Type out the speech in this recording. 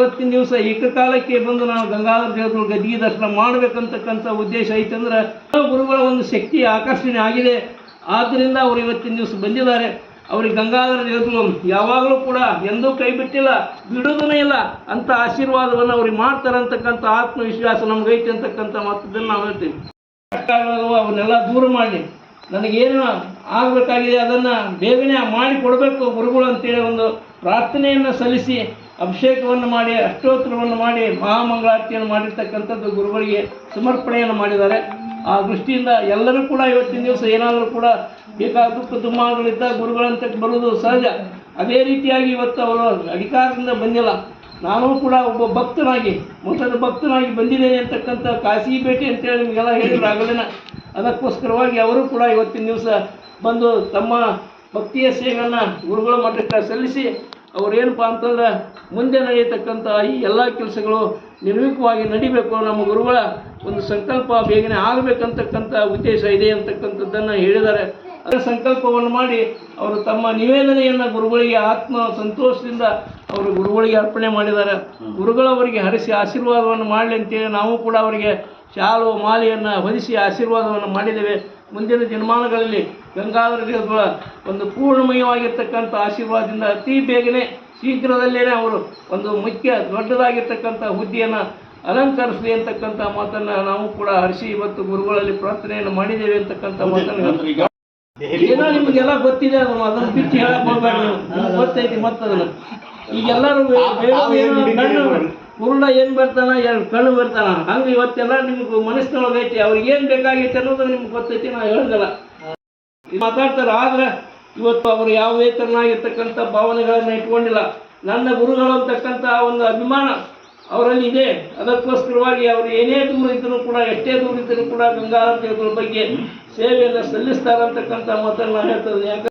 ಇವತ್ತಿನ ದಿವಸ ಏಕಕಾಲಕ್ಕೆ ಬಂದು ನಾವು ಗಂಗಾಧರ ದೇವರ ಗದ್ದಿಗೆ ದರ್ಶನ ಮಾಡಬೇಕಂತಕ್ಕಂಥ ಉದ್ದೇಶ ಐತಂದ್ರೆ ಗುರುಗಳ ಒಂದು ಶಕ್ತಿ ಆಕರ್ಷಣೆ ಆಗಿದೆ. ಆದ್ದರಿಂದ ಅವರು ಇವತ್ತಿನ ದಿವಸ ಬಂದಿದ್ದಾರೆ. ಅವ್ರಿಗೆ ಗಂಗಾಧರ ದೇವರು ಯಾವಾಗಲೂ ಕೂಡ ಎಂದೂ ಕೈ ಬಿಟ್ಟಿಲ್ಲ, ಬಿಡೋದನೇ ಇಲ್ಲ ಅಂತ ಆಶೀರ್ವಾದವನ್ನು ಅವ್ರಿಗೆ ಮಾಡ್ತಾರೆ ಅಂತಕ್ಕಂಥ ಆತ್ಮವಿಶ್ವಾಸ ನಮಗೈತೆ ಅಂತಕ್ಕಂಥ ಮತ್ತದನ್ನು ನಾವು ಹೇಳ್ತೀವಿ. ಅವನ್ನೆಲ್ಲ ದೂರ ಮಾಡಿ ನನಗೇನು ಆಗಬೇಕಾಗಿದೆ ಅದನ್ನು ಬೇಗನೆ ಮಾಡಿ ಕೊಡಬೇಕು ಗುರುಗಳು ಅಂತೇಳಿ ಒಂದು ಪ್ರಾರ್ಥನೆಯನ್ನು ಸಲ್ಲಿಸಿ ಅಭಿಷೇಕವನ್ನು ಮಾಡಿ ಅಷ್ಟೋತ್ತರವನ್ನು ಮಾಡಿ ಮಹಾಮಂಗಳಾರತಿಯನ್ನು ಮಾಡಿರ್ತಕ್ಕಂಥದ್ದು ಗುರುಗಳಿಗೆ ಸಮರ್ಪಣೆಯನ್ನು ಮಾಡಿದ್ದಾರೆ. ಆ ದೃಷ್ಟಿಯಿಂದ ಎಲ್ಲರೂ ಕೂಡ ಇವತ್ತಿನ ದಿವಸ ಏನಾದರೂ ಕೂಡ ಬೇಕಾದ ದುಃಖ ದುಮ್ಮಾನಗಳಿದ್ದ ಗುರುಗಳಂತ ಬರುವುದು ಸಹಜ. ಅದೇ ರೀತಿಯಾಗಿ ಇವತ್ತು ಅವರು ಅಧಿಕಾರದಿಂದ ಬಂದಿಲ್ಲ, ನಾನು ಕೂಡ ಒಬ್ಬ ಭಕ್ತನಾಗಿ ಮೊದಲ ಭಕ್ತನಾಗಿ ಬಂದಿದ್ದೇನೆ ಅಂತಕ್ಕಂಥ ಕಾಶಿ ಭೇಟಿ ಅಂತೇಳಿ ನಿಮಗೆಲ್ಲ ಹೇಳಿದ್ರು ಆಗಲಿನ. ಅದಕ್ಕೋಸ್ಕರವಾಗಿ ಅವರು ಕೂಡ ಇವತ್ತಿನ ದಿವಸ ಬಂದು ತಮ್ಮ ಭಕ್ತಿಯ ಸೇವೆಯನ್ನು ಗುರುಗಳ ಮಠಕ್ಕೆ ಸಲ್ಲಿಸಿ ಅವರೇನಪ್ಪ ಅಂತಂದ್ರೆ ಮುಂದೆ ನಡೆಯತಕ್ಕಂಥ ಈ ಎಲ್ಲ ಕೆಲಸಗಳು ನಿರ್ವಿಘ್ನವಾಗಿ ನಡಿಬೇಕು, ನಮ್ಮ ಗುರುಗಳ ಒಂದು ಸಂಕಲ್ಪ ಬೇಗನೆ ಆಗಬೇಕಂತಕ್ಕಂಥ ಉದ್ದೇಶ ಇದೆ ಅಂತಕ್ಕಂಥದ್ದನ್ನು ಹೇಳಿದ್ದಾರೆ. ಅದರ ಸಂಕಲ್ಪವನ್ನು ಮಾಡಿ ಅವರು ತಮ್ಮ ನಿವೇದನೆಯನ್ನು ಗುರುಗಳಿಗೆ ಆತ್ಮ ಸಂತೋಷದಿಂದ ಅವರು ಗುರುಗಳಿಗೆ ಅರ್ಪಣೆ ಮಾಡಿದ್ದಾರೆ. ಗುರುಗಳವರಿಗೆ ಹರಿಸಿ ಆಶೀರ್ವಾದವನ್ನು ಮಾಡಲಿ ಅಂತೇಳಿ ನಾವು ಕೂಡ ಅವರಿಗೆ ಶಾಲು ಮಾಲೆಯನ್ನು ಹೊದಿಸಿ ಆಶೀರ್ವಾದವನ್ನು ಮಾಡಿದ್ದೇವೆ. ಮುಂದಿನ ದಿನಮಾನಗಳಲ್ಲಿ ಗಂಗಾಧರ ದೇವರ ಒಂದು ಪೂರ್ಣಮಯವಾಗಿರ್ತಕ್ಕಂಥ ಆಶೀರ್ವಾದದಿಂದ ಅತಿ ಬೇಗನೆ ಶೀಘ್ರದಲ್ಲೇ ಅವರು ಒಂದು ಮುಖ್ಯ ದೊಡ್ಡದಾಗಿರ್ತಕ್ಕಂಥ ಹುದ್ದೆಯನ್ನು ಅಲಂಕರಿಸಲಿ ಅಂತಕ್ಕಂಥ ಮಾತನ್ನು ನಾವು ಕೂಡ ಹರಿಸಿ ಇವತ್ತು ಗುರುಗಳಲ್ಲಿ ಪ್ರಾರ್ಥನೆಯನ್ನು ಮಾಡಿದ್ದೇವೆ ಅಂತಕ್ಕಂಥ ಮಾತನ್ನು ಏನೋ ನಿಮಗೆಲ್ಲ ಗೊತ್ತಿದೆ, ಅದನ್ನು ಬಿಟ್ಟು ಹೇಳಕ್ ಹೋಗ್ಬೇಡ, ನಿಮ್ಗೆ ಗೊತ್ತೈತಿ. ಮತ್ತದನ್ನು ಈಗೆಲ್ಲರೂ ಕಣ್ಣು ಕುರುಡ ಏನು ಬರ್ತಾನ, ಎರಡು ಕಣ್ಣು ಬರ್ತಾನ, ಹಂಗೆ ಇವತ್ತೆಲ್ಲ ನಿಮ್ಗೆ ಮನಸ್ಸಿನೊಳಗೈತಿ. ಅವ್ರಿಗೆ ಏನು ಬೇಕಾಗೈತೆ ಅನ್ನೋದು ನಿಮ್ಗೆ ಗೊತ್ತೈತಿ, ನಾವು ಹೇಳೋದಲ್ಲ ಮಾತಾಡ್ತಾರೆ. ಆದರೆ ಇವತ್ತು ಅವರು ಯಾವುದೇ ಥರನಾಗಿರ್ತಕ್ಕಂಥ ಭಾವನೆಗಳನ್ನು ಇಟ್ಕೊಂಡಿಲ್ಲ. ನನ್ನ ಗುರುಗಳು ಅಂತಕ್ಕಂಥ ಒಂದು ಅಭಿಮಾನ ಅವರಲ್ಲಿ ಇದೆ. ಅದಕ್ಕೋಸ್ಕರವಾಗಿ ಅವರು ಏನೇ ದೂರ ಇದ್ದರೂ ಕೂಡ, ಎಷ್ಟೇ ದೂರ ಇದ್ದರೂ ಕೂಡ ಗಂಗಾಧರ ದೇವರ ಬಗ್ಗೆ ಸೇವೆಯನ್ನು ಸಲ್ಲಿಸ್ತಾರಂತಕ್ಕಂಥ ಮಾತನ್ನು ಹೇಳ್ತದೆ. ಯಾಕಂದ್ರೆ